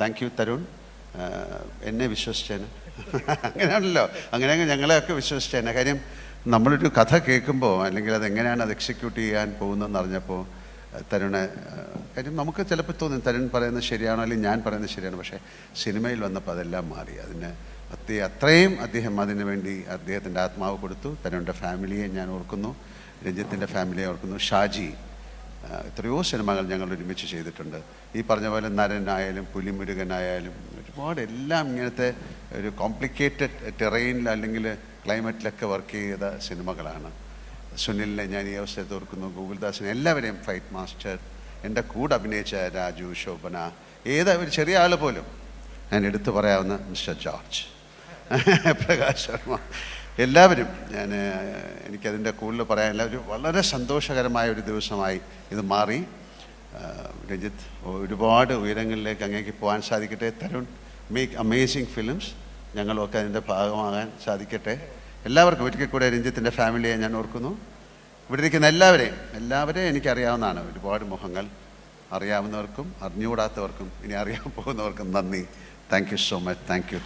Thank you Tarun, എന്നെ വിശ്വസിച്ചേന്. അങ്ങനെയാണല്ലോ, അങ്ങനെയെങ്കിൽ ഞങ്ങളെയൊക്കെ വിശ്വസിച്ചേനെ. കാര്യം നമ്മളൊരു കഥ കേൾക്കുമ്പോൾ അല്ലെങ്കിൽ അതെങ്ങനെയാണ് അത് എക്സിക്യൂട്ട് ചെയ്യാൻ പോകുന്നതെന്ന് അറിഞ്ഞപ്പോൾ തരുണ്, കാര്യം നമുക്ക് ചിലപ്പോൾ തോന്നും തരുൺ പറയുന്നത് ശരിയാണോ അല്ലെങ്കിൽ ഞാൻ പറയുന്നത് ശരിയാണ്. പക്ഷേ സിനിമയിൽ വന്നപ്പോൾ അതെല്ലാം മാറി. അതിന് അത്രയും അദ്ദേഹം അതിനു വേണ്ടി അദ്ദേഹത്തിൻ്റെ ആത്മാവ് കൊടുത്തു. തരുണിൻ്റെ ഫാമിലിയെ ഞാൻ ഓർക്കുന്നു, രഞ്ജിത്തിൻ്റെ ഫാമിലിയെ ഓർക്കുന്നു. ഷാജി, എത്രയോ സിനിമകൾ ഞങ്ങൾ ഒരുമിച്ച് ചെയ്തിട്ടുണ്ട്. ഈ പറഞ്ഞ പോലെ നരനായാലും പുലിമുരുകനായാലും ഒരുപാട് എല്ലാം ഇങ്ങനത്തെ ഒരു കോംപ്ലിക്കേറ്റഡ് ടെറൈനിൽ അല്ലെങ്കിൽ ക്ലൈമറ്റിലൊക്കെ വർക്ക് ചെയ്ത സിനിമകളാണ്. സുനിലിനെ ഞാൻ ഈ അവസരത്തിൽ ഓർക്കുന്നു, ഗൂഗിൾദാസിനെ, എല്ലാവരെയും, ഫൈറ്റ് മാസ്റ്റർ, എൻ്റെ കൂടെ അഭിനയിച്ച രാജു, ശോഭന, ഒരു ചെറിയ ആൾ പോലും ഞാൻ എടുത്തു പറയാവുന്ന മിസ്റ്റർ ജോർജ്, പ്രകാശ് ശർമ്മ, എല്ലാവരും എനിക്കതിൻ്റെ കൂടുതൽ പറയാനില്ല. ഒരു വളരെ സന്തോഷകരമായ ഒരു ദിവസമായി ഇത് മാറി. രഞ്ജിത്ത്, ഒരുപാട് ഉയരങ്ങളിലേക്ക് അങ്ങേക്ക് പോകാൻ സാധിക്കട്ടെ. Tarun, make amazing films. ഞങ്ങളൊക്കെ അതിൻ്റെ ഭാഗമാകാൻ സാധിക്കട്ടെ. എല്ലാവർക്കും ഒരിക്കൽ കൂടെ രഞ്ജിത്തിൻ്റെ ഫാമിലിയെ ഞാൻ ഓർക്കുന്നു. ഇവിടെ ഇരിക്കുന്ന എല്ലാവരെയും എനിക്കറിയാവുന്നതാണ്. ഒരുപാട് മുഖങ്ങൾ, അറിയാവുന്നവർക്കും അറിഞ്ഞുകൂടാത്തവർക്കും ഇനി അറിയാൻ പോകുന്നവർക്കും നന്ദി. Thank you so much. Thank you.